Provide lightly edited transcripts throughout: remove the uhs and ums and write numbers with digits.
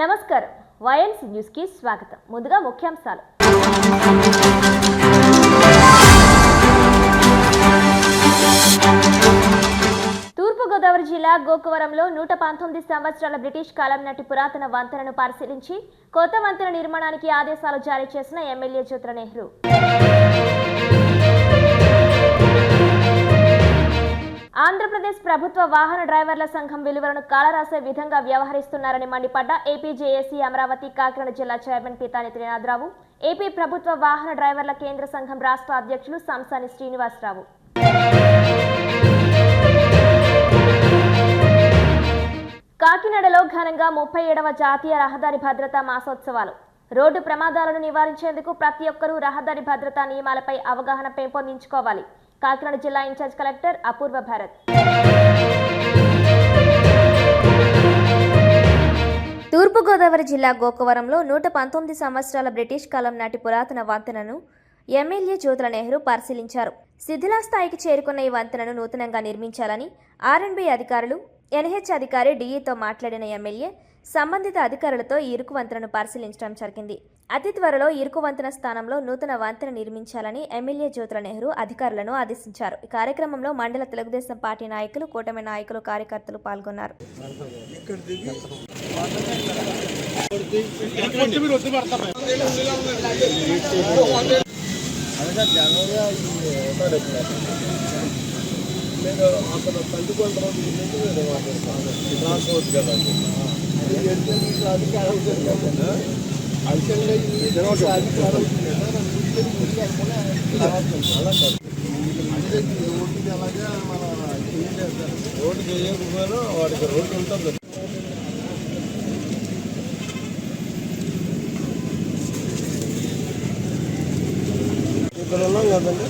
నమస్కారం YNC news కి స్వాగతం. ముందుగా ముఖ్యాంశాలు. తూర్పుగోదావరి జిల్లా గోకవరంలో 119 సంవత్సరాల బ్రిటిష్ కాలం నాటి పురాతన వంతెనను పరిశీలించి కొత్త వంతెన నిర్మాణానికి ఆదేశాలు జారీ చేసిన ఎమ్మెల్యే జ్యోతుల నెహ్రూ. ఆంధ్రప్రదేశ్ ప్రభుత్వ వాహన డ్రైవర్ల సంఘం విలువలను కాలరాసే విధంగా వ్యవహరిస్తున్నారని మండిపడ్డ ఏపీ జేఏసీ అమరావతి కాకినాడ జిల్లా చైర్మన్ పీతాని త్రినాథరావు, ఏపీ ప్రభుత్వ వాహన డ్రైవర్ల కేంద్ర సంఘం రాష్ట్ర అధ్యక్షులు సంసాని శ్రీనివాసరావు. కాకినాడలో ఘనంగా 37వ జాతీయ రహదారి భద్రతా మాసోత్సవాలు. రోడ్డు ప్రమాదాలను నివారించేందుకు ప్రతి ఒక్కరూ రహదారి భద్రతా నియమాలపై అవగాహన పెంపొందించుకోవాలి. కాకినాడ జిల్లా ఇన్ఛార్జ్ కలెక్టర్ అపూర్వ భారత్. తూర్పుగోదావరి జిల్లా గోకవరంలో 119 సంవత్సరాల బ్రిటిష్ కాలం నాటి పురాతన వంతెనను ఎమ్మెల్యే జ్యోతుల నెహ్రూ పరిశీలించారు. శిథిలాస్థాయికి చేరుకున్న ఈ వంతెనను నూతనంగా నిర్మించాలని ఆర్ఎండ్బి అధికారులు, ఎన్హెచ్ అధికారి డిఈతో మాట్లాడిన ఎమ్మెల్యే సంబంధిత అధికారులతో ఈ ఇరుకు వంతెనను పరిశీలించడం జరిగింది. అతి త్వరలో ఇరుకు వంతెన స్థానంలో నూతన వంతెన నిర్మించాలని ఎమ్మెల్యే జ్యోతుల నెహ్రూ అధికారులను ఆదేశించారు. ఈ కార్యక్రమంలో మండల తెలుగుదేశం పార్టీ నాయకులు, కూటమి నాయకులు, కార్యకర్తలు పాల్గొన్నారు. రోడ్డు చేయకపోయినా వాడికి రోడ్డు ఉంటుంది. ఇక్కడ ఉన్నాం కదండి,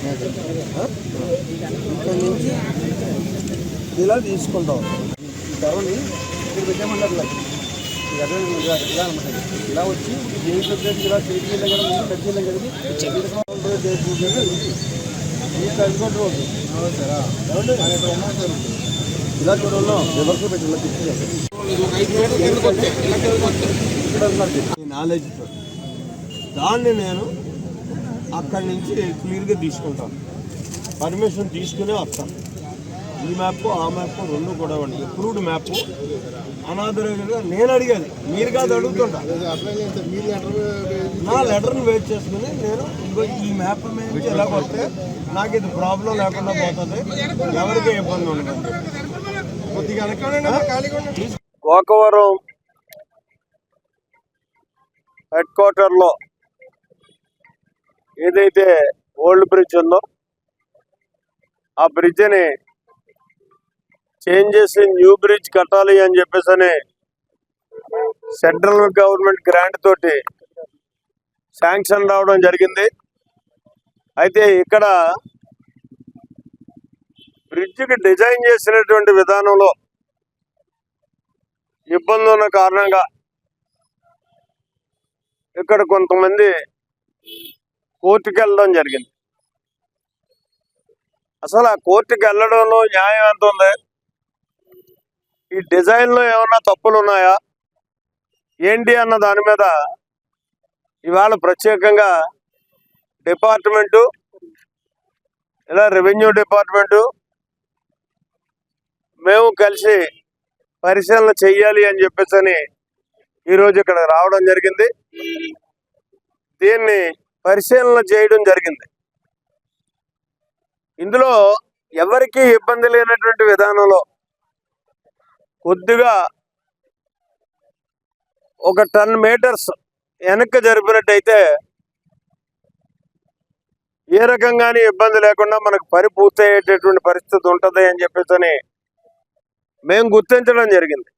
ఇక్కడ నుంచి ఇలా తీసుకుంటాం. ఈ ధరని ఇక్కడ పెట్టామన్నారు. ఇలా అనమాట. ఇలా వచ్చి ఇలా చేతి దగ్గర కట్టి దగ్గరికి కలుసుకుంటూ ఉంటుంది. ఇలా చూడంలో రివర్స్ పెట్టి నాలెడ్జ్తో దాన్ని నేను అక్కడి నుంచి క్లియర్గా తీసుకుంటాను. పర్మిషన్ తీసుకునే వస్తాను. ఈ మ్యాప్ ఆ మ్యాప్ రెండు కూడా ఉండి అప్రూవ్డ్ మ్యాప్ అనాథరైజ్గా నేను అడిగాను, మీరు కాదు అడుగుతుంటా. నా లెటర్ని వెయిట్ చేసుకుని నేను ఈ మ్యాప్ మీద ఎలా కొడితే నాకు ఇది ప్రాబ్లం లేకుండా పోతుంది, ఎవరికి ఇబ్బంది ఉండదు. గోకవరం హెడ్ క్వార్టర్లో ఏదైతే ఓల్డ్ బ్రిడ్జ్ ఉందో ఆ బ్రిడ్జ్ని చేంజ్ చేసి న్యూ బ్రిడ్జ్ కట్టాలి అని చెప్పేసి సెంట్రల్ గవర్నమెంట్ గ్రాంట్ తోటి శాంక్షన్ రావడం జరిగింది. అయితే ఇక్కడ బ్రిడ్జ్కి డిజైన్ చేసినటువంటి విధానంలో ఇబ్బంది ఉన్న కారణంగా ఇక్కడ కొంతమంది కోర్టుకి వెళ్ళడం జరిగింది. అసలు ఆ కోర్టుకి వెళ్ళడంలో న్యాయం ఎంత ఉంది? ఈ డిజైన్లో ఏమన్నా తప్పులు ఉన్నాయా ఏంటి అన్న దాని మీద ఇవాళ ప్రత్యేకంగా డిపార్ట్మెంటు, ఇలా రెవెన్యూ డిపార్ట్మెంటు మేము కలిసి పరిశీలన చెయ్యాలి అని చెప్పేసి ఈరోజు ఇక్కడ రావడం జరిగింది. దీన్ని పరిశీలన చేయడం జరిగింది. ఇందులో ఎవరికీ ఇబ్బంది లేనటువంటి విధానంలో కొద్దిగా ఒక 10 మీటర్స్ వెనక్కి జరిపినట్టయితే ఏ రకంగానే ఇబ్బంది లేకుండా మనకు పని పూర్తయ్యేటటువంటి పరిస్థితి ఉంటుంది అని చెప్పేసి మేము గుర్తించడం జరిగింది.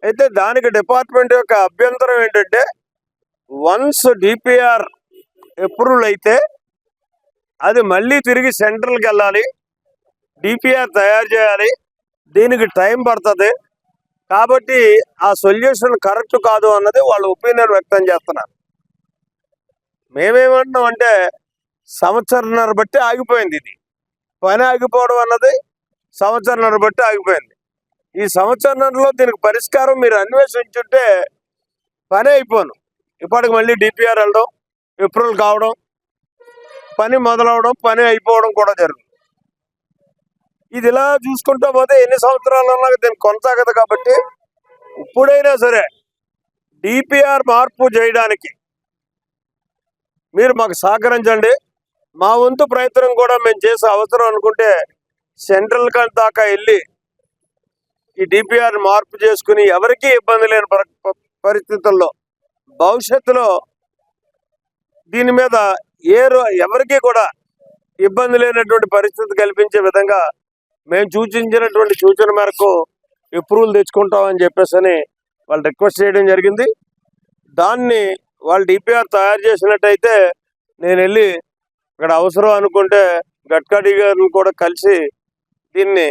అయితే దానికి డిపార్ట్మెంట్ యొక్క అభ్యంతరం ఏంటంటే, వన్స్ డిపిఆర్ అప్రూవల్ అయితే అది మళ్ళీ తిరిగి సెంట్రల్కి వెళ్ళాలి, డిపిఆర్ తయారు చేయాలి, దీనికి టైం పడుతుంది. కాబట్టి ఆ సొల్యూషన్ కరెక్ట్ కాదు అన్నది వాళ్ళ ఒపీనియన్ వ్యక్తం చేస్తున్నారు. మేమేమంటున్నాం అంటే, సంవత్సరంన్నర బట్టి ఆగిపోయింది. ఇది పని ఆగిపోవడం అన్నది సంవత్సరంన్నర బట్టి ఆగిపోయింది. ఈ సంవత్సరంలో దీనికి పరిష్కారం మీరు అన్వేషించుంటే పని అయిపోను. ఇప్పటికి మళ్ళీ డిపిఆర్ వెళ్ళడం, అప్రూవల్ కావడం, పని మొదలవడం, పని అయిపోవడం కూడా జరుగుతుంది. ఇది ఇలా చూసుకుంటూ పోతే ఎన్ని సంవత్సరాలన్నా దీన్ని కొనసాగదు. కాబట్టి ఇప్పుడైనా సరే డిపిఆర్ మార్పు చేయడానికి మీరు మాకు సహకరించండి. మా వంతు ప్రయత్నం కూడా మేము చేసే అవసరం అనుకుంటే సెంట్రల్ దాకా వెళ్ళి ఈ డిపిఆర్ మార్పు చేసుకుని ఎవరికీ ఇబ్బంది లేని పరిస్థితుల్లో భవిష్యత్తులో దీని మీద ఎవరికీ కూడా ఇబ్బంది లేనటువంటి పరిస్థితి కల్పించే విధంగా మేము సూచించినటువంటి సూచన మేరకు అప్రూవల్ తెచ్చుకుంటామని చెప్పేసి వాళ్ళు రిక్వెస్ట్ చేయడం జరిగింది. దాన్ని వాళ్ళు డిపిఆర్ తయారు చేసినట్టయితే నేను వెళ్ళి అక్కడ అవసరం అనుకుంటే గడ్కరీ గారిని కూడా కలిసి దీన్ని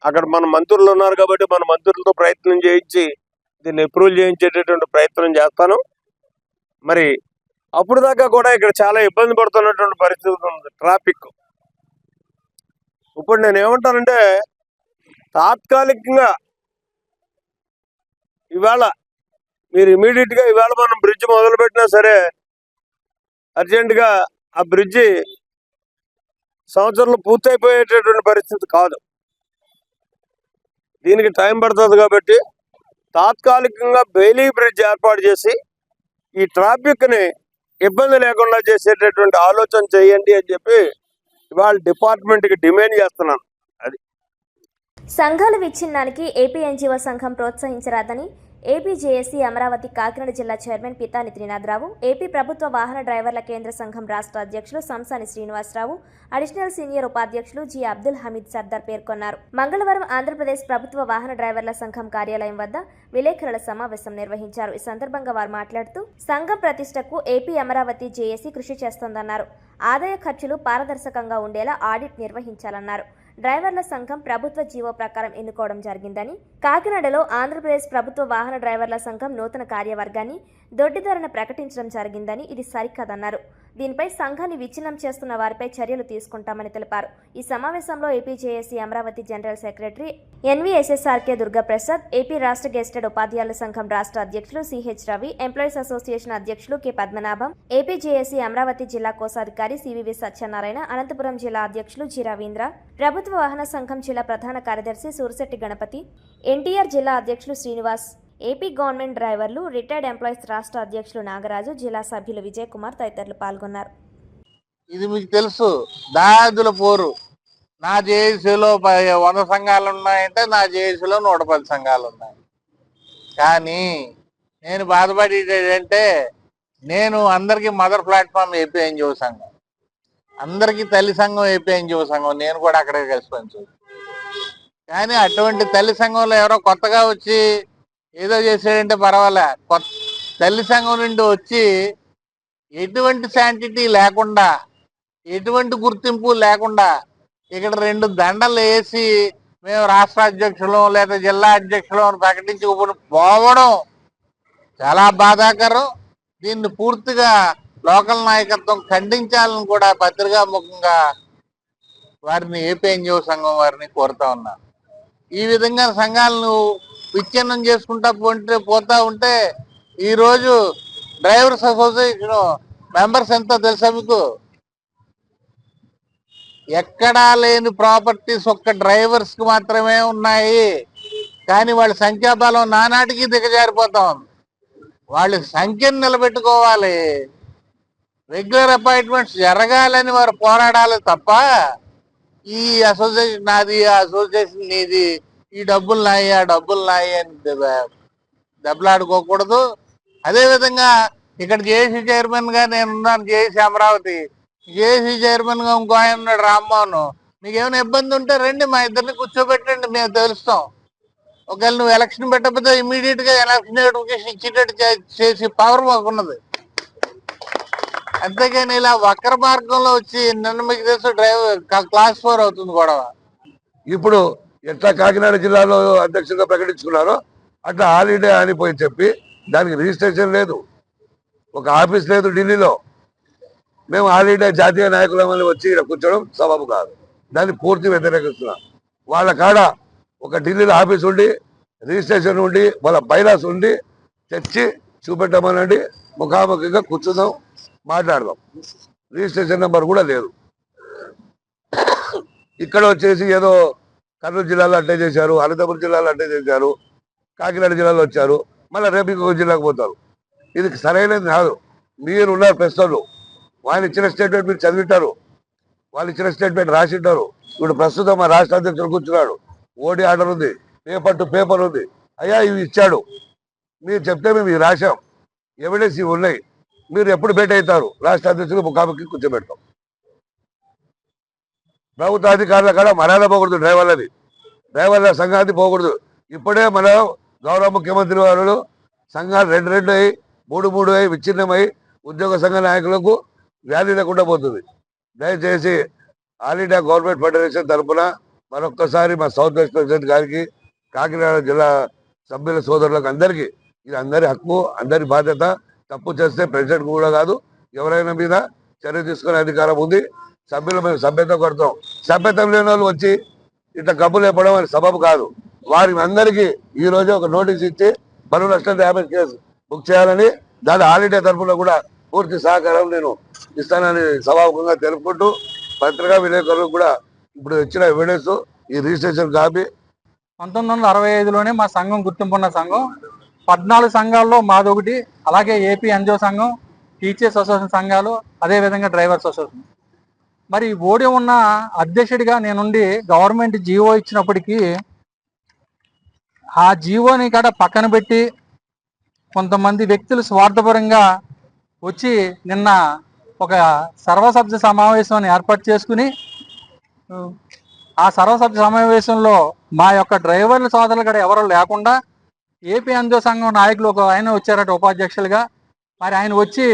అక్కడ మన మంత్రులు ఉన్నారు కాబట్టి మన మంత్రులతో ప్రయత్నం చేయించి దీన్ని అప్రూవల్ చేయించేటటువంటి ప్రయత్నం చేస్తాను. మరి అప్పుడు దాకా కూడా ఇక్కడ చాలా ఇబ్బంది పడుతున్నటువంటి పరిస్థితి ఉంది ట్రాఫిక్. ఇప్పుడు నేను ఏమంటానంటే తాత్కాలికంగా ఇవాళ మీరు ఇమీడియట్గా ఇవాళ మనం బ్రిడ్జ్ మొదలుపెట్టినా సరే అర్జెంటుగా ఆ బ్రిడ్జి సంవత్సరంలో పూర్తయిపోయేటటువంటి పరిస్థితి కాదు. దీనికి టైం పడుతుంది. కాబట్టి తాత్కాలికంగా బెయిలీ బ్రిడ్జ్ ఏర్పాటు చేసి ఈ ట్రాఫిక్ని ఇబ్బంది లేకుండా చేసేటటువంటి ఆలోచన చేయండి అని చెప్పి ఇవాళ డిపార్ట్మెంట్కి డిమాండ్ చేస్తున్నాను. అది సంఘాల విచ్ఛిన్నానికి ఏపీ ఎన్జీఓ సంఘం ప్రోత్సహించరాదని ఏపీ జేఏసీ అమరావతి కాకినాడ జిల్లా చైర్మన్ పితాని త్రినాథరావు, ఏపీ ప్రభుత్వ వాహన డ్రైవర్ల కేంద్ర సంఘం రాష్ట్ర అధ్యక్షులు సంసాని శ్రీనివాసరావు, అడిషనల్ సీనియర్ ఉపాధ్యక్షులు జి అబ్దుల్ హమీద్ సర్దార్ పేర్కొన్నారు. మంగళవారం ఆంధ్రప్రదేశ్ ప్రభుత్వ వాహన డ్రైవర్ల సంఘం కార్యాలయం వద్ద విలేకరుల సమావేశం నిర్వహించారు. ఈ సందర్భంగా వారు మాట్లాడుతూ సంఘం ప్రతిష్టకు ఏపీ అమరావతి జేఏసీ కృషి చేస్తోందన్నారు. ఆదాయ ఖర్చులు పారదర్శకంగా ఉండేలా ఆడిట్ నిర్వహించాలన్నారు. డ్రైవర్ల సంఘం ప్రభుత్వ జీవో ప్రకారం ఎన్నుకోవడం జరిగిందని, కాకినాడలో ఆంధ్రప్రదేశ్ ప్రభుత్వ వాహన డ్రైవర్ల సంఘం నూతన కార్యవర్గాన్ని దొడ్డిదారిన ప్రకటించడం జరిగిందని, ఇది సరికాదన్నారు. దీనిపై సంఘాన్ని విచ్ఛిన్నం చేస్తున్న వారిపై చర్యలు తీసుకుంటామని తెలిపారు. ఈ సమావేశంలో AP JAC Amaravati general secretary N V S S R K Durgaprasad, AP రాష్ట్ర గెస్టెడ్ ఉపాధ్యాయుల సంఘం రాష్ట్ర అధ్యక్షులు సిహెచ్ రవి, ఎంప్లాయీస్ అసోసియేషన్ అధ్యక్షులు K Padmanabham, AP JAC Amaravati జిల్లా కోశాధికారి సివివి సత్యనారాయణ, అనంతపురం జిల్లా అధ్యక్షులు జి రవీంద్ర, ప్రభుత్వ వాహన సంఘం జిల్లా ప్రధాన కార్యదర్శి సూర్శెట్టి గణపతి, ఎన్టీఆర్ జిల్లా అధ్యక్షులు శ్రీనివాస్, ఏపీ గవర్నమెంట్ డ్రైవర్లు, రిటైర్డ్ ఎంప్లాయీస్ రాష్ట్ర అధ్యక్షులు నాగరాజు, జిల్లా సభ్యులు విజయ్ కుమార్ తదితరులు పాల్గొన్నారు. ఇది మీకు తెలుసు, దాదుల పోరు. నా జేఏసీలో 100 సంఘాలు ఉన్నాయంటే నా జేఏసీలో 110 సంఘాలు ఉన్నాయి. కానీ నేను బాధపడేది ఏంటంటే నేను అందరికీ మదర్ ప్లాట్ఫామ్ ఏపీ ఎన్జిఓ సంఘం, అందరికీ తల్లి సంఘం ఏపీ ఎన్జిఓ సంఘం, నేను కూడా అక్కడే కలిసి పనిచేస్తాను. కానీ అటువంటి తల్లి సంఘంలో ఎవరో కొత్తగా వచ్చి ఏదో చేసాడంటే పర్వాలే, తల్లి సంఘం నుండి వచ్చి ఎటువంటి శాంటిటీ లేకుండా, ఎటువంటి గుర్తింపు లేకుండా ఇక్కడ 2 దండలు వేసి మేము రాష్ట్ర అధ్యక్షులు లేదా జిల్లా అధ్యక్షులు అని ప్రకటించి పోవడం చాలా బాధాకరం. దీన్ని పూర్తిగా లోకల్ నాయకత్వం ఖండించాలని కూడా పత్రికా ముఖంగా వారిని ఏపీ ఎన్జిఓ సంఘం వారిని కోరుతా ఉన్నాను. ఈ విధంగా సంఘాలను విచ్ఛిన్నం చేసుకుంటా పోతా ఉంటే ఈరోజు డ్రైవర్స్ అసోసియేషన్ మెంబర్స్ ఎంతో తెలుసా మీకు? ఎక్కడా లేని ప్రాపర్టీస్ ఒక్క డ్రైవర్స్ కి మాత్రమే ఉన్నాయి. కానీ వాళ్ళ సంఖ్యాబలం నానాటికి దిగజారిపోతా ఉంది. వాళ్ళ సంఖ్యను నిలబెట్టుకోవాలి, రెగ్యులర్ అపాయింట్మెంట్స్ జరగాలని వారు పోరాడాలి తప్ప ఈ అసోసియేషన్ నాది, ఆ అసోసియేషన్ నీది, ఈ డబ్బులు నాయి, ఆ డబ్బులు నాయి అని దెబ్బలాడుకోకూడదు. అదేవిధంగా ఇక్కడ జేఏసీ చైర్మన్ గా నేనున్నాను, జేఏసీ అమరావతి. జేఏసీ చైర్మన్ గా ఇంకో ఆయన ఉన్నాడు రామ్మోహన్. మీకు ఏమైనా ఇబ్బంది ఉంటే రండి, మా ఇద్దరిని కూర్చోబెట్టండి, మేము తెలుస్తాం. ఒకవేళ నువ్వు ఎలక్షన్ పెట్టకపోతే ఇమీడియట్ గా ఎలక్షన్ నోటిఫికేషన్ ఇచ్చేటట్టు చేసి పవర్ మాకున్నది. అంతేగాని ఇలా వక్ర మార్గంలో వచ్చి నన్ను మీకు తెలుసు డ్రైవర్ క్లాస్ 4 అవుతుంది గొడవ. ఇప్పుడు ఎట్లా కాకినాడ జిల్లాలో అధ్యక్షుడిగా ప్రకటించుకున్నారో అట్లా హాలిడే అనిపోయి చెప్పి దానికి రిజిస్ట్రేషన్ లేదు, ఒక ఆఫీస్ లేదు ఢిల్లీలో. మేము హాలిడే జాతీయ నాయకులమని వచ్చి ఇక్కడ కూర్చోవడం సబబు కాదు. దాన్ని పూర్తి వ్యతిరేకిస్తున్నాం. వాళ్ళ కాడ ఒక ఢిల్లీలో ఆఫీస్ ఉండి, రిజిస్ట్రేషన్ ఉండి, వాళ్ళ బైలాస్ ఉండి తెచ్చి చూపెట్టమనండి, ముఖాముఖిగా కూర్చుందాం, మాట్లాడదాం. రిజిస్ట్రేషన్ నెంబర్ కూడా లేదు. ఇక్కడ వచ్చేసి ఏదో కర్నూలు జిల్లాలో అట్టే చేశారు, అనంతపురం జిల్లాలో అట్టే చేశారు, కాకినాడ జిల్లాలో వచ్చారు, మళ్ళీ రేపు ఇంకొక జిల్లాకు పోతారు. ఇది సరైనది కాదు. మీరు ఉన్నారు ప్రశ్నలు, వాళ్ళు ఇచ్చిన స్టేట్మెంట్ మీరు చదివింటారు, వాళ్ళు ఇచ్చిన స్టేట్మెంట్ రాసింటారు. ఇప్పుడు ప్రస్తుతం మా రాష్ట్ర అధ్యక్షుడు కూర్చున్నాడు, ఓడి ఆర్డర్ ఉంది, పేపర్ టు పేపర్ ఉంది. అయ్యా ఇవి ఇచ్చాడు, మీరు చెప్తే మేము ఇవి రాశాం, ఎవిడెన్స్ ఇవి ఉన్నాయి, మీరు ఎప్పుడు భేటీ అవుతారు? రాష్ట్ర అధ్యక్షుడు ముఖాముఖి కూర్చోబెడతాం. ప్రభుత్వ అధికారుల కాడ మర్యాద పోకూడదు, డ్రైవర్ల సంఘాన్ని పోకూడదు. ఇప్పుడే మన గౌరవ ముఖ్యమంత్రి వారు సంఘాలు రెండు అయి 3 అయి విచ్ఛిన్నమై ఉద్యోగ సంఘ నాయకులకు వ్యాధి లేకుండా పోతుంది. దయచేసి ఆల్ ఇండియా గవర్నమెంట్ ఫెడరేషన్ తరఫున మరొక్కసారి మా సౌత్ వెస్ట్ ప్రెసిడెంట్ గారికి, కాకినాడ జిల్లా సభ్యుల సోదరులకు అందరికీ, ఇది అందరి హక్కు, అందరి బాధ్యత. తప్పు చేస్తే ప్రెసిడెంట్ కూడా కాదు, ఎవరైనా మీద చర్య తీసుకునే అధికారం ఉంది. సభ్యులు మేము సభ్యత కొడతాం. సభ్యతం లేని వాళ్ళు వచ్చి ఇట్లా కబులు చెప్పడం అని సబబు కాదు. వారి అందరికీ ఈ రోజు ఒక నోటీస్ ఇచ్చి పరువు నష్టం డ్యామేజ్ కేసు బుక్ చేయాలని, దాని ఆల్ ఇండియా తరఫున కూడా పూర్తి సహకారం నేను ఇస్తానని సభాముఖంగా తెలుపుకుంటూ, పత్రికా విలేకరులకు కూడా ఇప్పుడు ఇచ్చిన ఎవిడెన్స్ ఈ రిజిస్ట్రేషన్ కాపీ. 1965లోనే మా సంఘం గుర్తింపున్న సంఘం. 14 సంఘాల్లో మాదొకటి. అలాగే ఏపీ ఎన్జిఓ సంఘం, టీచర్స్ అసోసియేషన్ సంఘాలు, అదేవిధంగా డ్రైవర్స్ అసోసియేషన్. మరి ఓడి ఉన్న అధ్యక్షుడిగా నేనుండి గవర్నమెంట్ జీవో ఇచ్చినప్పటికీ ఆ జీవోని కాడ పక్కన పెట్టి కొంతమంది వ్యక్తులు స్వార్థపరంగా వచ్చి నిన్న ఒక సర్వసభ్య సమావేశాన్ని ఏర్పాటు చేసుకుని, ఆ సర్వసభ్య సమావేశంలో మా యొక్క డ్రైవర్ల సోదరులు కూడా ఎవరో లేకుండా ఏపీ ఎన్జిఓ సంఘం నాయకులు ఒక ఆయన వచ్చారట ఉపాధ్యక్షులుగా. మరి ఆయన వచ్చి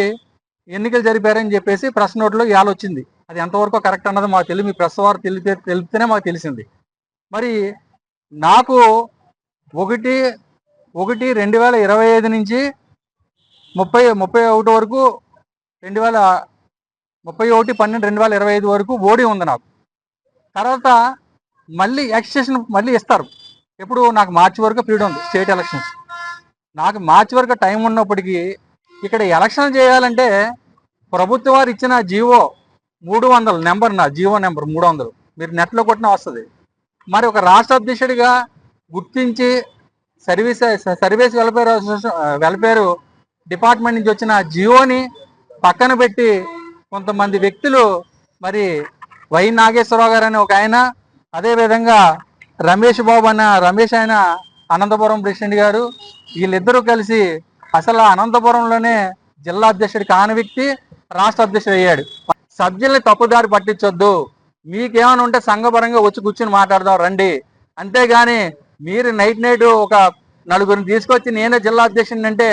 ఎన్నికలు జరిపారని చెప్పేసి ప్రెస్ నోట్లో ఇవాళ వచ్చింది. అది ఎంతవరకు కరెక్ట్ అన్నది మాకు తెలియదు, మీ ప్రెస్ వారు తెలిపితేనే మాకు తెలిసింది. మరి నాకు 1/1/2025 నుంచి 31 వరకు 31/12/2025 వరకు ఓడి ఉంది నాకు. తర్వాత మళ్ళీ ఎక్స్టెన్షన్ మళ్ళీ ఇస్తారు. ఎప్పుడు నాకు మార్చి వరకు ఫ్రీడమ్ ఉంది, స్టేట్ ఎలక్షన్స్. నాకు మార్చి వరకు టైం ఉన్నప్పటికీ ఇక్కడ ఎలక్షన్ చేయాలంటే ప్రభుత్వం వారు ఇచ్చిన జీవో 300 నెంబర్, నా జీవో నెంబర్ 300 మీరు నెట్లో కొట్టినా వస్తుంది. మరి ఒక రాష్ట్ర అధ్యక్షుడిగా గుర్తించి సర్వీస్ వెల్ఫేర్ డిపార్ట్మెంట్ నుంచి వచ్చిన జియోని పక్కన పెట్టి కొంతమంది వ్యక్తులు, మరి వై నాగేశ్వరరావు గారు అని ఒక ఆయన, అదేవిధంగా రమేష్ ఆయన అనంతపురం ప్రెసిడెంట్ గారు, వీళ్ళిద్దరూ కలిసి అసలు అనంతపురంలోనే జిల్లా అధ్యక్షుడు కాని వ్యక్తి రాష్ట్ర అధ్యక్షుడు అయ్యాడు. సభ్యుల్ని తప్పుదారి పట్టించొద్దు, మీకేమైనా ఉంటే సంఘపరంగా వచ్చి కూర్చుని మాట్లాడదాం రండి. అంతేగాని మీరు నైట్ ఒక 4 తీసుకొచ్చి నేనే జిల్లా అధ్యక్షుడిని అంటే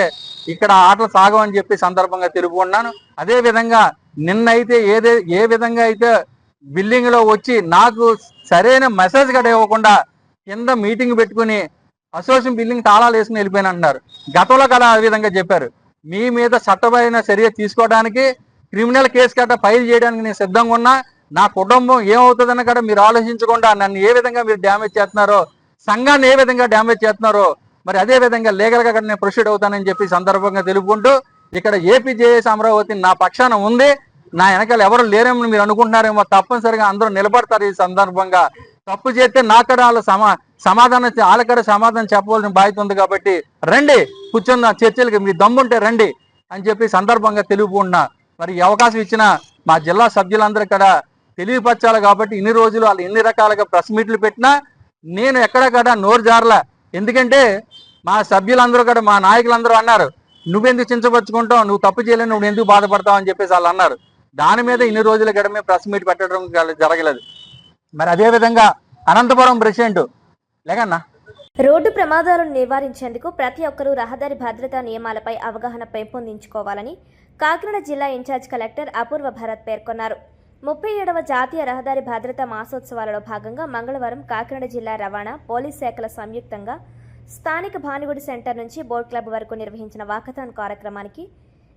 ఇక్కడ ఆటలు సాగవని చెప్పి సందర్భంగా తెలుపుకున్నాను. అదేవిధంగా నిన్నైతే ఏ విధంగా అయితే బిల్డింగ్లో వచ్చి నాకు సరైన మెసేజ్ కూడా ఇవ్వకుండా కింద మీటింగ్ పెట్టుకుని అసోసియేషన్ బిల్డింగ్ తాళాలు వేసుకుని వెళ్ళిపోయిన అంటున్నారు. గతంలో కూడా ఆ విధంగా చెప్పారు. మీ మీద చట్టపరమైన చర్య తీసుకోవడానికి, క్రిమినల్ కేసు గట్ట ఫైల్ చేయడానికి నేను సిద్ధంగా ఉన్నా. నా కుటుంబం ఏమవుతుందన్న కూడా మీరు ఆలోచించకుండా నన్ను ఏ విధంగా మీరు డ్యామేజ్ చేస్తున్నారో, సంఘాన్ని ఏ విధంగా డ్యామేజ్ చేస్తున్నారో, మరి అదే విధంగా లీగల్గా కూడా నేను ప్రొసీడ్ అవుతానని చెప్పి సందర్భంగా తెలుపుకుంటూ, ఇక్కడ ఏపీజేఎస్ అమరావతి నా పక్షాన ఉంది. నా వెనకాల ఎవరు లేరేమో మీరు అనుకుంటున్నారేమో, తప్పనిసరిగా అందరూ నిలబడతారు. ఈ సందర్భంగా తప్పు చేస్తే నాకడ వాళ్ళ వాళ్ళకడ సమాధానం చెప్పవలసిన బాధ్యత ఉంది. కాబట్టి రండి, కూర్చున్న చర్చలకి మీ దమ్ముంటే రండి అని చెప్పి సందర్భంగా తెలుపుకుంటున్నా. మరి ఈ అవకాశం ఇచ్చిన మా జిల్లా సభ్యులందరూ కూడా తెలియపరచాలి. కాబట్టి ఇన్ని రోజులు వాళ్ళు ఎన్ని రకాలుగా ప్రెస్ మీట్లు పెట్టినా నేను ఎక్కడక్కడ నోరు జారలా. ఎందుకంటే మా సభ్యులందరూ కూడా, మా నాయకులందరూ అన్నారు, నువ్వెందుకు చించపరుచుకుంటావు, నువ్వు తప్పు చేయలేవు, నువ్వు ఎందుకు బాధపడతావు అని చెప్పేసి వాళ్ళు అన్నారు. దాని మీద ఇన్ని రోజుల కూడా మేము ప్రెస్ మీట్ పెట్టడం జరగలేదు. మరి అదేవిధంగా అనంతపురం ప్రెసిడెంట్ లేకన్నా రోడ్డు ప్రమాదాలను నివారించేందుకు ప్రతి ఒక్కరూ రహదారి భద్రతా నియమాలపై అవగాహన పెంపొందించుకోవాలని కాకినాడ జిల్లా ఇన్ఛార్జ్ కలెక్టర్ అపూర్వ భరత్ పేర్కొన్నారు. 37వ జాతీయ రహదారి భద్రతా మాసోత్సవాలలో భాగంగా మంగళవారం కాకినాడ జిల్లా రవాణా, పోలీస్ శాఖల సంయుక్తంగా స్థానిక భానుగుడి సెంటర్ నుంచి బోట్ క్లబ్ వరకు నిర్వహించిన వాకథాన్ కార్యక్రమానికి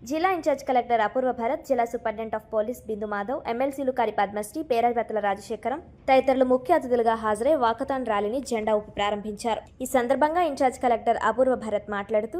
జిల్లా ఇన్ఛార్జ్ కలెక్టర్ అపూర్వ భరత్, జిల్లా సూపరింటెండెంట్ ఆఫ్ పోలీస్ బిందు మాధవ్, ఎమ్మెల్సీలు కారి పద్మశ్రీ, పేరావెత్తల రాజశేఖరం తదితరులు ముఖ్య అతిథులుగా హాజరై వాకథాన్ ర్యాలీని జెండా ఊపి ప్రారంభించారు. ఈ సందర్భంగా ఇన్ఛార్జ్ కలెక్టర్ అపూర్వ భరత్ మాట్లాడుతూ,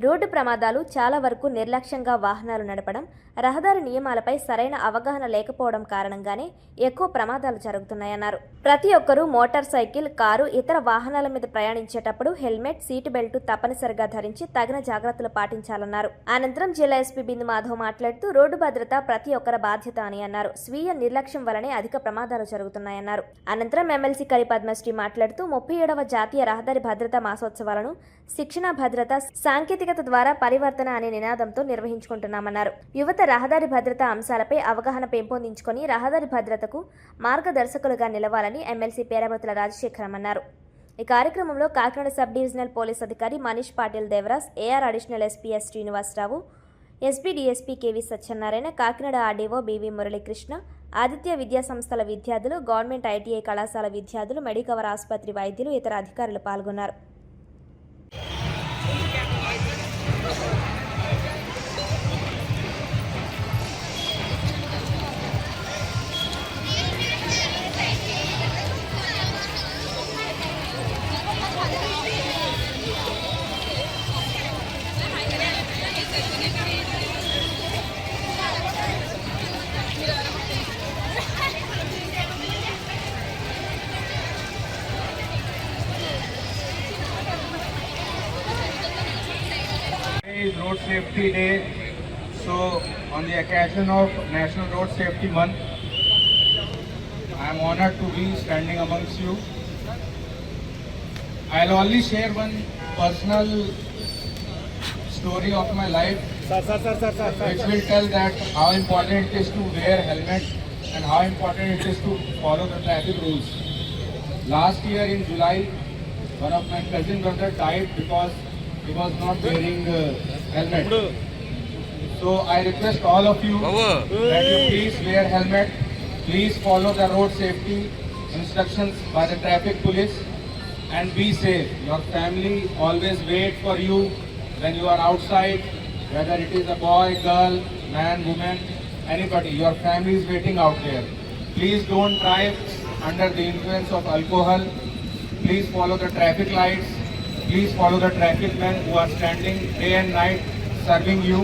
రోడ్డు ప్రమాదాలు చాలా వరకు నిర్లక్ష్యంగా వాహనాలు నడపడం, రహదారి నియమాలపై సరైన అవగాహన లేకపోవడం కారణంగానే ఎక్కువ ప్రమాదాలు జరుగుతున్నాయన్నారు. ప్రతి ఒక్కరూ మోటార్ సైకిల్, కారు, ఇతర వాహనాల మీద ప్రయాణించేటప్పుడు హెల్మెట్, సీటు బెల్ట్ తప్పనిసరిగా ధరించి తగిన జాగ్రత్తలు పాటించాలన్నారు. అనంతరం జిల్లా ఎస్పీ బిందు మాధవ్ మాట్లాడుతూ రోడ్డు భద్రత ప్రతి ఒక్కరి బాధ్యత అని అన్నారు. స్వీయ నిర్లక్ష్యం వలనే అధిక ప్రమాదాలు జరుగుతున్నాయన్నారు. అనంతరం ఎమ్మెల్సీ కరి పద్మశ్రీ మాట్లాడుతూ 37వ జాతీయ రహదారి భద్రతా మాసోత్సవాలను శిక్షణ, భద్రత, సాంకేతికత ద్వారా పరివర్తన అనే నినాదంతో నిర్వహించుకుంటున్నామన్నారు. యువత రహదారి భద్రతా అంశాలపై అవగాహన పెంపొందించుకొని రహదారి భద్రతకు మార్గదర్శకులుగా నిలవాలని ఎమ్మెల్సీ పేరబతుల రాజశేఖరం అన్నారు. ఈ కార్యక్రమంలో కాకినాడ సబ్ డివిజనల్ పోలీస్ అధికారి Manish Patil Devaras, AR additional SP S Srinivasarao, SP DSP K V Satyanarayana, Kakinada RDO B V Muralikrishna, Aditya విద్యా సంస్థల విద్యార్థులు, గవర్నమెంట్ ఐటీఐ కళాశాల విద్యార్థులు, మెడికవర్ ఆసుపత్రి వైద్యులు, ఇతర అధికారులు పాల్గొన్నారు. Is Road Safety Day. So on the occasion of National Road Safety Month, I am honored to be standing amongst you. I'll only share one personal story of my life, which will tell that how important it is to wear helmet and how important it is to follow the traffic rules. Last year in July, one of my cousin brother died because he was not wearing helmet. So I request all of you that you please wear helmet, please follow the road safety instructions by the traffic police and be safe. Your family always wait for you when you are outside, whether it is a boy, girl, man, woman, anybody. Your family is waiting out there. Please don't drive under the influence of alcohol. Please follow the traffic lights. Please follow the traffic men who are standing day and night serving you.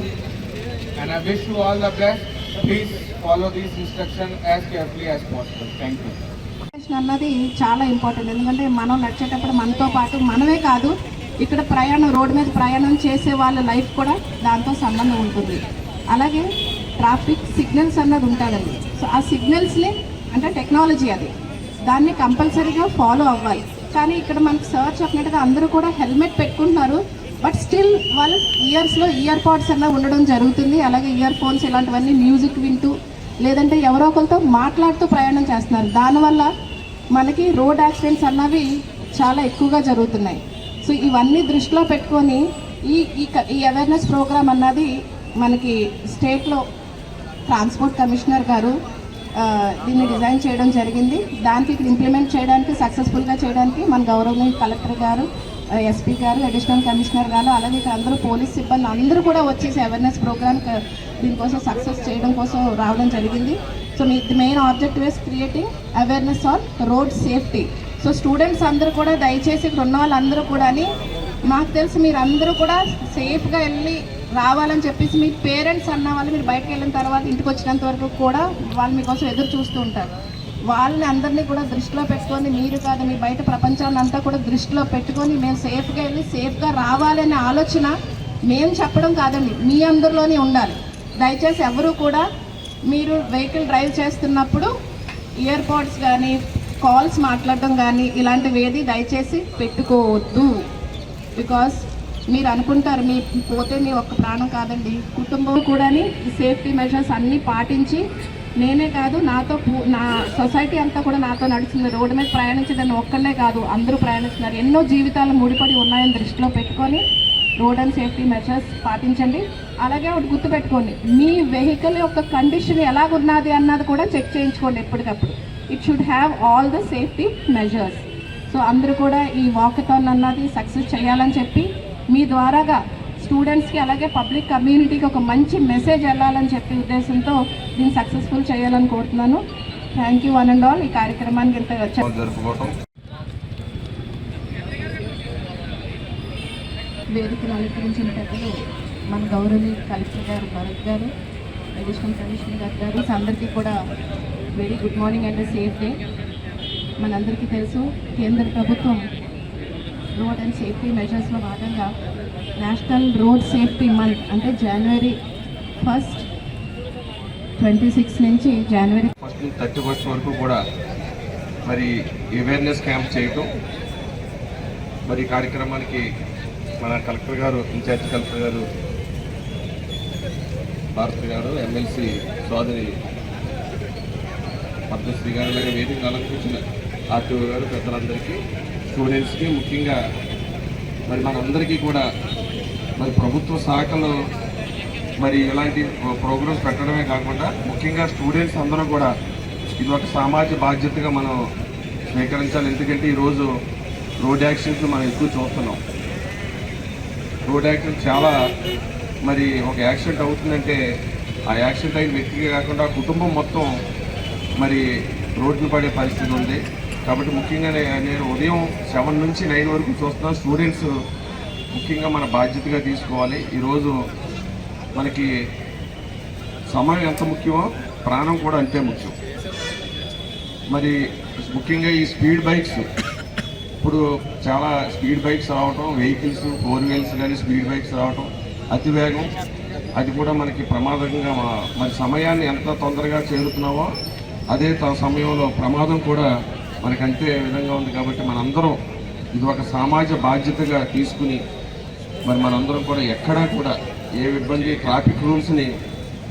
And I wish you all the best. Please follow these instructions as carefully as possible. Thank you. అన్నది చాలా important. ఎందుకంటే మనం నడిచేటప్పుడు మనతో పాటు మనమే కాదు, ఇక్కడ రోడ్డు మీద ప్రయాణం చేసే వాళ్ళ లైఫ్ కూడా దాంతో సంబంధం ఉంటుంది. అలాగే ట్రాఫిక్ సిగ్నల్స్ అన్నది ఉంటుందండి. సో ఆ సిగ్నల్స్ని అంటే టెక్నాలజీ అది, దాన్ని కంపల్సరీగా ఫాలో అవ్వాలి. కానీ ఇక్కడ మనకు సార్ చెప్పినట్టుగా అందరూ కూడా హెల్మెట్ పెట్టుకుంటున్నారు, బట్ స్టిల్ వాళ్ళ ఇయర్స్లో ఇయర్ పాడ్స్ అన్న ఉండడం జరుగుతుంది. అలాగే ఇయర్ ఫోన్స్ ఇలాంటివన్నీ మ్యూజిక్ వింటూ లేదంటే ఎవరో ఒకరితో మాట్లాడుతూ ప్రయాణం చేస్తున్నారు. దానివల్ల మనకి రోడ్ యాక్సిడెంట్స్ అన్నవి చాలా ఎక్కువగా జరుగుతున్నాయి. సో ఇవన్నీ దృష్టిలో పెట్టుకొని ఈ అవేర్నెస్ ప్రోగ్రామ్ అన్నది మనకి స్టేట్లో ట్రాన్స్పోర్ట్ కమిషనర్ గారు దీన్ని డిజైన్ చేయడం జరిగింది. దానికి ఇక్కడ ఇంప్లిమెంట్ చేయడానికి, సక్సెస్ఫుల్గా చేయడానికి మన గౌరవనీయ కలెక్టర్ గారు, ఎస్పీ గారు, అడిషనల్ కమిషనర్ గారు, అలాగే ఇక్కడ అందరూ పోలీస్ సిబ్బంది అందరూ కూడా వచ్చేసి అవేర్నెస్ ప్రోగ్రామ్ దీనికోసం సక్సెస్ చేయడం కోసం రావడం జరిగింది. So the main objective is creating awareness on road safety. So students అందరూ కూడా దయచేసి ఇక్కడ ఉన్న వాళ్ళందరూ కూడా, మాకు తెలిసి మీరు అందరూ కూడా సేఫ్గా వెళ్ళి రావాలని చెప్పేసి మీ పేరెంట్స్ అన్న వాళ్ళు మీరు బయటకు వెళ్ళిన తర్వాత ఇంటికి వచ్చినంత వరకు కూడా వాళ్ళు మీకోసం ఎదురు చూస్తూ ఉంటారు. వాళ్ళని అందరినీ కూడా దృష్టిలో పెట్టుకొని, మీరు కాదు మీ బయట ప్రపంచాన్ని అంతా కూడా దృష్టిలో పెట్టుకొని మేము సేఫ్గా వెళ్ళి సేఫ్గా రావాలనే ఆలోచన మేము చెప్పడం కాదండి, మీ అందరిలోనే ఉండాలి. దయచేసి ఎవరు కూడా మీరు వెహికల్ డ్రైవ్ చేస్తున్నప్పుడు ఇయర్ పాడ్స్ కానీ కాల్స్ మాట్లాడడం కానీ ఇలాంటివి ఏది దయచేసి పెట్టుకోవద్దు. బికాస్ మీరు అనుకుంటారు మీ పోతే మీ ఒక్క ప్రాణం కాదండి, కుటుంబం కూడా సేఫ్టీ మెజర్స్ అన్నీ పాటించి, నేనే కాదు నా సొసైటీ అంతా కూడా నాతో నడుస్తుంది. రోడ్డు మీద ప్రయాణించడానికి ఒక్కనే కాదు, అందరూ ప్రయాణిస్తున్నారు. ఎన్నో జీవితాలు ముడిపడి ఉన్నాయని దృష్టిలో పెట్టుకొని రోడ్ అండ్ సేఫ్టీ మెజర్స్ పాటించండి. అలాగే ఒకటి గుర్తుపెట్టుకోండి, మీ వెహికల్ యొక్క కండిషన్ ఎలాగున్నది అన్నది కూడా చెక్ చేయించుకోండి ఎప్పటికప్పుడు. It should have all the safety measures. So అందరూ కూడా ఈ వాకథాన్ అన్నది సక్సెస్ చేయాలని చెప్పి మీ ద్వారాగా స్టూడెంట్స్కి అలాగే పబ్లిక్ కమ్యూనిటీకి ఒక మంచి మెసేజ్ వెళ్ళాలని చెప్పే ఉద్దేశంతో దీన్ని సక్సెస్ఫుల్ చేయాలని కోరుతున్నాను. Thank you one and all. ఈ కార్యక్రమానికి ఇంత జరుపుకోవటం వేదికను అలంకరించిన పెద్దలు మన గౌరవనీయ కలెక్టర్ గారు భరత్ గారు, అడిషనల్ కమిషనర్ గారు అందరికీ కూడా very good morning and safe day. మనందరికీ తెలుసు కేంద్ర ప్రభుత్వం రోడ్ అండ్ సేఫ్టీ మెజర్స్లో భాగంగా నేషనల్ రోడ్ సేఫ్టీ మంత్ అంటే జనవరి 1, 26 నుంచి జనవరి 31 వరకు కూడా మరి అవేర్నెస్ క్యాంప్ చేయటం, మరి ఈ కార్యక్రమానికి మన కలెక్టర్ గారు, ఇన్ఛార్జ్ కలెక్టర్ గారు భారత్ గారు, ఎమ్మెల్సీ సోదరి పద్మశ్రీ గారు, అలాగే వేదిక అలంకరించిన ఆర్టీఓ గారు, పెద్దలందరికీ, స్టూడెంట్స్కి, ముఖ్యంగా మరి మనందరికీ కూడా మరి ప్రభుత్వ శాఖలో మరి ఇలాంటి ప్రోగ్రామ్స్ పెట్టడమే కాకుండా ముఖ్యంగా స్టూడెంట్స్ అందరూ కూడా ఇది ఒక సామాజిక బాధ్యతగా మనం స్వీకరించాలి. ఎందుకంటే ఈరోజు రోడ్ యాక్సిడెంట్లు మనం ఎక్కువ చూస్తున్నాం. రోడ్ యాక్సిడెంట్ చాలా మరి ఒక యాక్సిడెంట్ అవుతుందంటే ఆ యాక్సిడెంట్ అయిన వ్యక్తికి కాకుండా కుటుంబం మొత్తం మరి రోడ్లు పడే పరిస్థితి ఉంది. కాబట్టి ముఖ్యంగా నేను ఉదయం 7 నుంచి 9 వరకు చూస్తున్నా. స్టూడెంట్స్ ముఖ్యంగా మన బాధ్యతగా తీసుకోవాలి. ఈరోజు మనకి సమయం ఎంత ముఖ్యమో ప్రాణం కూడా అంతే ముఖ్యం. మరి ముఖ్యంగా ఈ స్పీడ్ బైక్స్, ఇప్పుడు చాలా స్పీడ్ బైక్స్ రావటం, వెహికల్స్ 4 వీల్స్ కానీ స్పీడ్ బైక్స్ రావటం, అతివేగం, అది కూడా మనకి ప్రమాదంగా మరి సమయాన్ని ఎంత తొందరగా చేరుతున్నామో అదే సమయంలో ప్రమాదం కూడా మనకి అంతే విధంగా ఉంది. కాబట్టి మనందరం ఇది ఒక సామాజిక బాధ్యతగా తీసుకుని మరి మనందరం కూడా ఎక్కడా కూడా ఏ ఇబ్బంది, ట్రాఫిక్ రూల్స్ని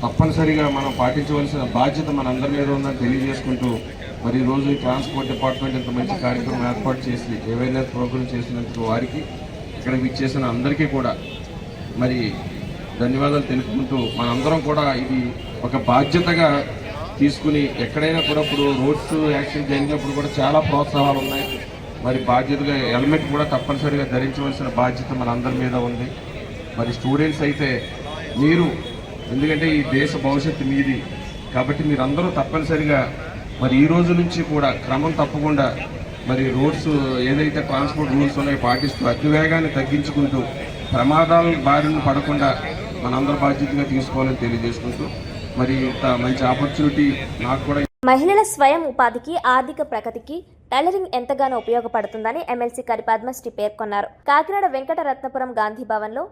తప్పనిసరిగా మనం పాటించవలసిన బాధ్యత మనందరి మీద ఉందని తెలియజేసుకుంటూ మరి ఈరోజు ఈ ట్రాన్స్పోర్ట్ డిపార్ట్మెంట్ ఇంత మంచి కార్యక్రమం ఏర్పాటు చేసి అవేర్నెస్ ప్రోగ్రామ్ చేసినందుకు వారికి, ఇక్కడ విచ్చేసిన అందరికీ కూడా మరి ధన్యవాదాలు తెలుపుకుంటూ మనందరం కూడా ఇది ఒక బాధ్యతగా తీసుకుని ఎక్కడైనా కూడా ఇప్పుడు రోడ్స్ యాక్సిడెంట్ జరిగినప్పుడు కూడా చాలా ప్రోత్సాహాలు ఉన్నాయి. మరి బాధ్యతగా హెల్మెట్ కూడా తప్పనిసరిగా ధరించవలసిన బాధ్యత మనందరి మీద ఉంది. మరి స్టూడెంట్స్ అయితే మీరు, ఎందుకంటే ఈ దేశ భవిష్యత్తు మీది కాబట్టి మీరందరూ తప్పనిసరిగా మరి ఈ రోజు నుంచి కూడా క్రమం తప్పకుండా మరి రోడ్స్ ఏదైతే ట్రాన్స్పోర్ట్ రూల్స్ ఉన్నాయో పాటిస్తూ అతివేగాన్ని తగ్గించుకుంటూ ప్రమాదాల బారిన పడకుండా మనందరూ బాధ్యతగా తీసుకోవాలని తెలియజేసుకుంటూ మరి ఇంత మంచి ఆపర్చునిటీ నాకు కూడా. మహిళల స్వయం ఉపాధికి, ఆర్థిక ప్రగతికి టైలరింగ్ ఎంతగానో ఉపయోగపడుతుందని ఎమ్మెల్సీ కరి పద్మశ్రీ పేర్కొన్నారు. కాకినాడ వెంకటరత్నపురం గాంధీ భవన్లో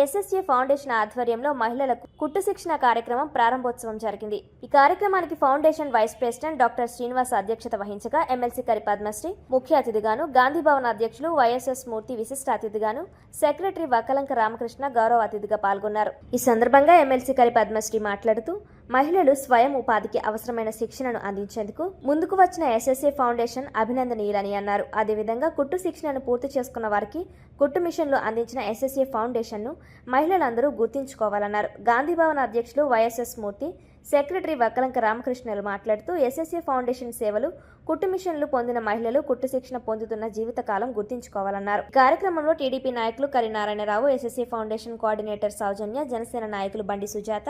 ఎస్ఎస్ఏ ఫౌండేషన్ ఆధ్వర్యంలో మహిళలకు కుట్టు శిక్షణ కార్యక్రమం ప్రారంభోత్సవం జరిగింది. ఈ కార్యక్రమానికి foundation vice president doctor Srinivas అధ్యక్షత వహించగా ఎమ్మెల్సీ కరి పద్మశ్రీ ముఖ్య అతిథిగాను, గాంధీ భవన్ అధ్యక్షులు వైఎస్ఎస్ మూర్తి విశిష్ట అతిథిగాను, సెక్రటరీ వక్కలంక రామకృష్ణ గౌరవ అతిథిగా పాల్గొన్నారు. ఈ సందర్భంగా ఎమ్మెల్సీ కరి పద్మశ్రీ మాట్లాడుతూ మహిళలు స్వయం ఉపాధికి అవసరమైన శిక్షణను అందించేందుకు ముందుకు వచ్చిన ఎస్ఎస్ఏ ఫౌండేషన్ అభినందనీయులని అన్నారు. అదేవిధంగా కుట్టు శిక్షణను పూర్తి చేసుకున్న వారికి కుట్టు మిషన్లు అందించిన ఎస్ఎస్ఏ ఫౌండేషన్ను మహిళలందరూ గుర్తించుకోవాలన్నారు. గాంధీ భవన్ అధ్యక్షులు వైఎస్ఎస్ మూర్తి, సెక్రటరీ వక్కలంక రామకృష్ణలు మాట్లాడుతూ ఎస్ఎస్ఏ ఫౌండేషన్ సేవలు, కుట్టు మిషన్లు పొందిన మహిళలు కుట్టు శిక్షణ పొందుతున్న జీవితకాలం గుర్తించుకోవాలన్నారు. కార్యక్రమంలో టీడీపీ నాయకులు కరి నారాయణరావు, ఎస్ఎస్ఏ ఫౌండేషన్ కోఆర్డినేటర్ సౌజన్య, జనసేన నాయకులు బండి సుజాత,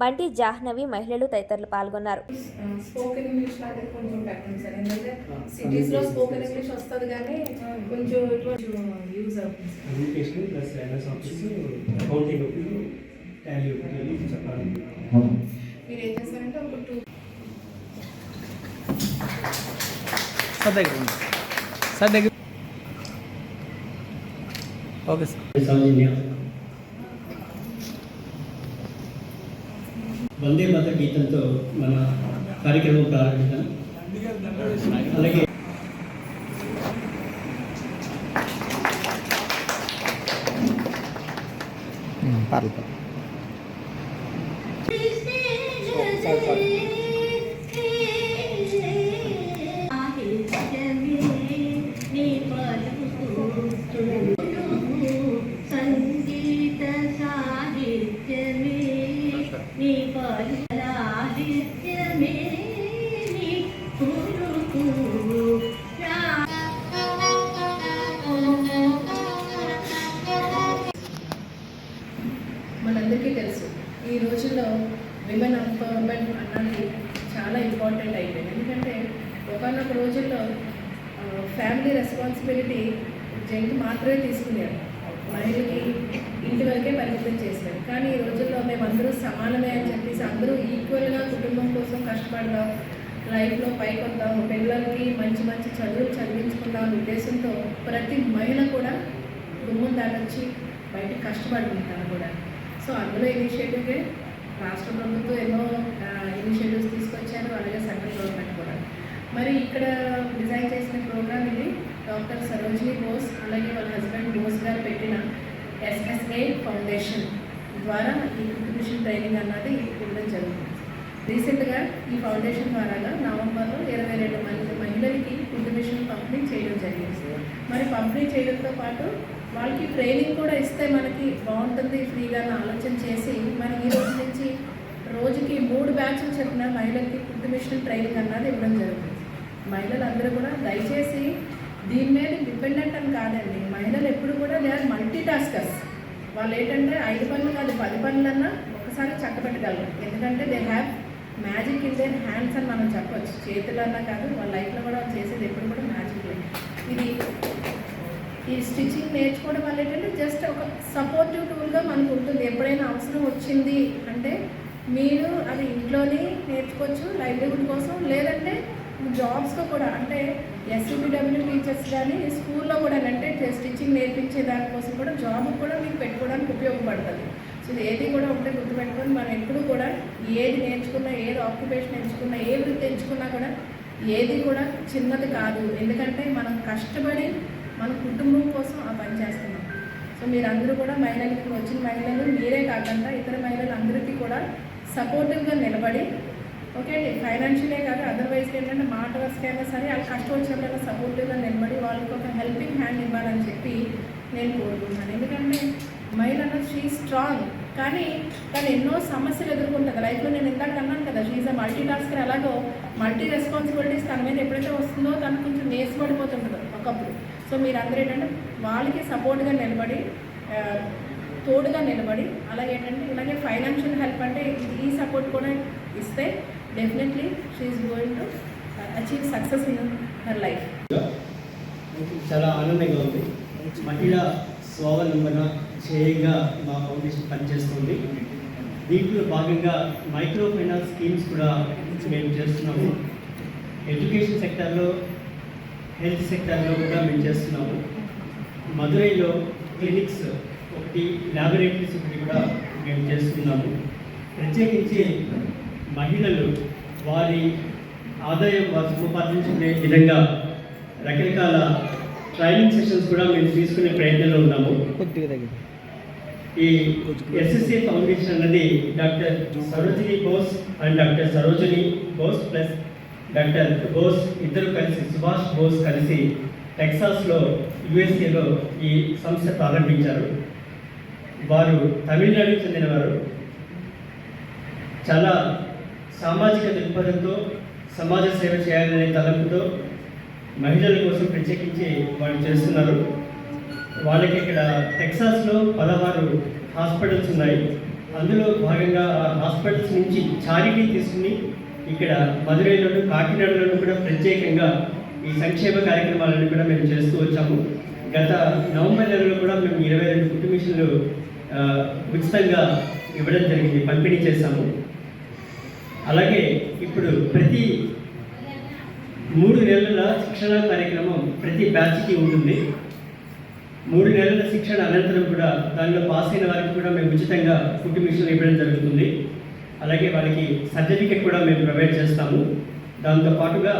బంటి జాహ్నవి, మహిళలు తదితరులు పాల్గొన్నారు. స్పోకెన్ ఇంగ్లీష్ లాంటిది కొంచెం పెట్టండి సార్, ఎందుకంటే సిటీస్లో స్పోకెన్ ఇంగ్లీష్ వస్తుంది కానీ కొంచెం యూజ్ అవుతుంది. Communication plus learners office, accounting ఒకటి, టాలీ ఒకటి చెప్పాలి. మీరు ఏం చేస్తారంటే ఒక 2 సార్ దగ్గర ఓకే సార్. సౌజన్య వందే మాత గీతంతో మన కార్యక్రమం ప్రారంభిద్దాం. అలాగే మనందరికీ తెలుసు ఈ రోజుల్లో విమెన్ ఎంపవర్మెంట్ అన్నది చాలా ఇంపార్టెంట్ అయిపోయింది. ఎందుకంటే ఒకనొక రోజుల్లో ఫ్యామిలీ రెస్పాన్సిబిలిటీ జెంట్ మాత్రమే తీసుకునేది. మహిళకి ఇంటి వరకే పరిమితం చేశారు. కానీ ఈ రోజుల్లో మేమందరూ సమానమే అని చెప్పేసి అందరూ ఈక్వల్గా కుటుంబం కోసం కష్టపడదాం, లైఫ్లో పైకి వద్దాం, పిల్లలకి మంచి మంచి చదువులు చదివించుకుందాం అనే ఉద్దేశంతో ప్రతి మహిళ కూడా గుమ్మం దాటొచ్చి బయటకు కష్టపడుతుంటారు కూడా. సో అందులో ఇనిషియేటివ్గా రాష్ట్ర ప్రభుత్వం ఎన్నో ఇనిషియేటివ్స్ తీసుకొచ్చారు, అలాగే సెంట్రల్ గవర్నమెంట్ కూడా. మరి ఇక్కడ డిజైన్ చేసిన ప్రోగ్రామ్ ఇది డాక్టర్ సరోజిని బోస్ అలాగే వాళ్ళ హస్బెండ్ బోస్ గారు పెట్టిన SSA ఫౌండేషన్ ద్వారా ఈ కుటుంబిషన్ ట్రైనింగ్ అన్నది ఇవ్వడం జరుగుతుంది. రీసెంట్గా ఈ ఫౌండేషన్ ద్వారా నవంబర్లో 22 మంది మహిళలకి కుటుంబిషన్ పంపిణీ చేయడం జరిగింది. మరి పంపిణీ చేయడంతో పాటు వాళ్ళకి ట్రైనింగ్ కూడా ఇస్తే మనకి బాగుంటుంది ఫ్రీగా ఆలోచన చేసి మరి ఈ రోజు నుంచి రోజుకి 3 బ్యాచ్లు చెప్పిన మహిళలకి కుటుంబిషన్ ట్రైనింగ్ అన్నది ఇవ్వడం జరుగుతుంది. మహిళలందరూ కూడా దయచేసి దీని మీద డిపెండెంట్ అని కాదండి. మహిళలు ఎప్పుడు కూడా దే ఆర్ మల్టీ టాస్కర్స్. వాళ్ళు ఏంటంటే 5 పనులు కాదు 10 పనులన్నా ఒకసారి చక్కబెట్టగలరు. ఎందుకంటే they have magic in their hands అని మనం చెప్పవచ్చు. చేతులన్నా కాదు వాళ్ళ లైఫ్లో కూడా చేసేది ఎప్పుడు కూడా మ్యాజిక్. ఇది ఈ స్టిచ్చింగ్ నేర్చుకోవడం వల్ల ఏంటంటే జస్ట్ ఒక సపోర్టివ్ టూల్గా మనకు ఉంటుంది. ఎప్పుడైనా అవసరం వచ్చింది అంటే మీరు అది ఇంట్లోనే నేర్చుకోవచ్చు లైవ్లీహుడ్ కోసం, లేదంటే జాబ్స్లో కూడా అంటే SCBW టీచర్స్ కానీ స్కూల్లో కూడా అంటే స్టిచ్చింగ్ నేర్పించే దానికోసం కూడా జాబ్ కూడా మీకు పెట్టుకోవడానికి ఉపయోగపడుతుంది. సో ఇది ఏది కూడా ఉంటే గుర్తుపెట్టుకొని మనం ఎప్పుడు కూడా ఏది నేర్చుకున్నా, ఏది ఆక్యుపేషన్ ఎంచుకున్నా, ఏ వృత్తి ఎంచుకున్నా కూడా ఏది కూడా చిన్నది కాదు. ఎందుకంటే మనం కష్టపడి మన కుటుంబం కోసం ఆ పని చేస్తున్నాం. సో మీరందరూ కూడా మహిళలకి వచ్చిన మహిళలు మీరే కాకుండా ఇతర మహిళలు అందరికీ కూడా సపోర్టివ్గా నిలబడి ఓకే అండి, ఫైనాన్షియలే కాదు అదర్వైజ్ ఏంటంటే మాట వరకైనా సరే వాళ్ళు కష్టం వచ్చినప్పుడు సపోర్టివ్గా నిలబడి వాళ్ళకి ఒక హెల్పింగ్ హ్యాండ్ ఇవ్వాలని చెప్పి నేను కోరుకుంటున్నాను. ఎందుకంటే మహిళ అన్నది షీ స్ట్రాంగ్, కానీ ఎన్నో సమస్యలు ఎదుర్కొంటుంది లైఫ్లో. నేను ఇందాక అన్నాను కదా షీఈ్ అ మల్టీ టాస్కర్. అలాగో మల్టీ రెస్పాన్సిబిలిటీస్ తన మీద ఎప్పుడైతే వస్తుందో తను కొంచెం నేర్చుబడిపోతుంటుందో ఒకప్పుడు. సో మీరు అందరూ ఏంటంటే వాళ్ళకి సపోర్ట్గా నిలబడి తోడుగా నిలబడి అలాగే ఏంటంటే ఇలాగే ఫైనాన్షియల్ హెల్ప్ అంటే ఈ సపోర్ట్ కూడా ఇస్తే definitely she is going to achieve success in her life. చాలా ఆనందంగా ఉంది. మహిళా స్వావలంబన ధ్యేయంగా మా ఫౌండేషన్ పనిచేస్తుంది. దీంట్లో భాగంగా మైక్రో ఫైనాన్స్ స్కీమ్స్ కూడా మేము చేస్తున్నాము. ఎడ్యుకేషన్ సెక్టార్లో, హెల్త్ సెక్టార్లో కూడా మేము చేస్తున్నాము. మదురైలో క్లినిక్స్ ఒకటి, ల్యాబొరేటరీస్ ఒకటి కూడా మేము చేస్తున్నాము. ప్రత్యేకించి మహిళలు వారి ఆదాయం వారు సంపాదించుకునే విధంగా రకరకాల ట్రైనింగ్ సెషన్స్ కూడా మేము తీసుకునే ప్రయత్నంలో ఉన్నాము. ఈ SSA ఫౌండేషన్ అన్నది doctor Sarojini Bose and doctor Sarojini Bose plus doctor Bose ఇద్దరు కలిసి, సుభాష్ బోస్ కలిసి టెక్సాస్లో USA ఈ సంస్థ ప్రారంభించారు. వారు తమిళనాడుకు చెందినవారు. చాలా సామాజిక దృక్పథంతో సమాజ సేవ చేయాలనే తలంపుతో మహిళల కోసం ప్రత్యేకించి వాళ్ళు చేస్తున్నారు. వాళ్ళకి ఇక్కడ టెక్సాస్లో 16 హాస్పిటల్స్ ఉన్నాయి. అందులో భాగంగా ఆ హాస్పిటల్స్ నుంచి చారిటీ తీసుకుని ఇక్కడ మదురైలోను, కాకినాడలోను కూడా ప్రత్యేకంగా ఈ సంక్షేమ కార్యక్రమాలను కూడా మేము చేస్తూ వచ్చాము. గత నవంబర్ నెలలో కూడా మేము 22 కుటుంబిషన్లు ఉచితంగా ఇవ్వడం జరిగింది, పంపిణీ చేశాము. అలాగే ఇప్పుడు ప్రతి 3 నెలల శిక్షణ కార్యక్రమం ప్రతి బ్యాచ్కి ఉంటుంది. 3 నెలల శిక్షణ అనంతరం కూడా దానిలో పాస్ అయిన వారికి కూడా మేము ఉచితంగా కుటుంబిషన్లు ఇవ్వడం జరుగుతుంది. అలాగే వాళ్ళకి సర్టిఫికెట్ కూడా మేము ప్రొవైడ్ చేస్తాము. దాంతోపాటుగా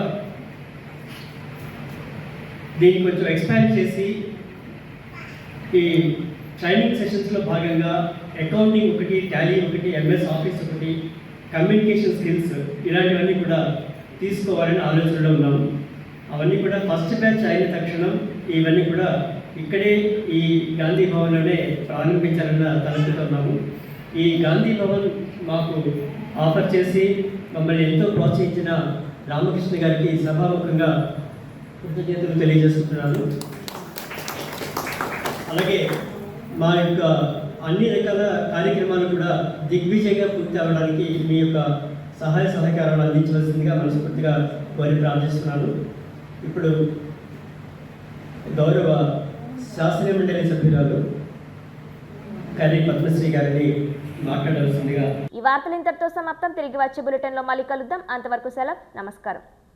దీన్ని కొంచెం ఎక్స్పాండ్ చేసి ఈ ట్రైనింగ్ సెషన్స్లో భాగంగా అకౌంటింగ్ ఒకటి, టాలీ ఒకటి, MS ఆఫీస్ ఒకటి, కమ్యూనికేషన్ స్కిల్స్ ఇలాంటివన్నీ కూడా తీసుకోవాలని ఆలోచనలో ఉన్నాము. అవన్నీ కూడా ఫస్ట్ బ్యాచ్ అయిన తక్షణం ఇవన్నీ కూడా ఇక్కడే ఈ గాంధీ భవన్లోనే ప్రారంభించాలన్న తలంపుతో ఉన్నాము. ఈ గాంధీ భవన్ మాకు ఆఫర్ చేసి మమ్మల్ని ఎంతో ప్రోత్సహించిన రామకృష్ణ గారికి సభాముఖంగా కృతజ్ఞతలు తెలియజేస్తున్నాను. అలాగే మా యొక్క అన్ని రకాల కార్యక్రమాలు కూడా దిగ్విజయంగా పూర్తి అవ్వడానికి మీ యొక్క సహాయ సహకారాలు అందించవలసిందిగా మనస్ఫూర్తిగా కోరి ప్రార్థిస్తున్నాను. ఇప్పుడు గౌరవ శాసన మండలి సభ్యురాలు కర్రీ పద్మశ్రీ గారిని మాట్లాడాల్సిందిగా. ఈ వార్తలు ఇంతటితో సమాప్తం. తిరిగి వచ్చే బులెటిన్లో మళ్ళీ కలుద్దాం. అంతవరకు సెలవు. నమస్కారం.